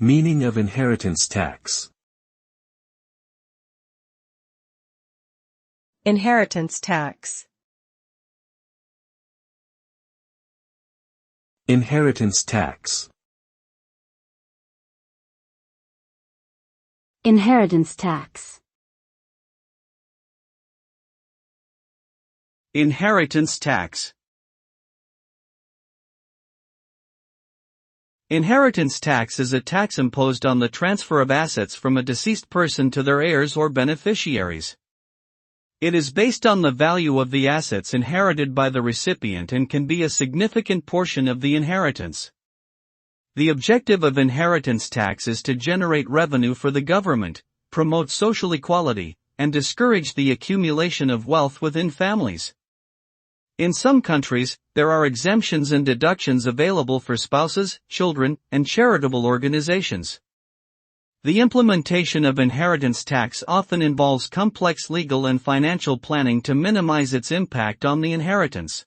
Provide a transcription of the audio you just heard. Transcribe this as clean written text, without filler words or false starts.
Meaning of inheritance tax. Inheritance tax. Inheritance tax. Inheritance tax. Inheritance tax. Inheritance tax is a tax imposed on the transfer of assets from a deceased person to their heirs or beneficiaries. It is based on the value of the assets inherited by the recipient and can be a significant portion of the inheritance. The objective of inheritance tax is to generate revenue for the government, promote social equality, and discourage the accumulation of wealth within families. In some countries, there are exemptions and deductions available for spouses, children, and charitable organizations. The implementation of inheritance tax often involves complex legal and financial planning to minimize its impact on the inheritance.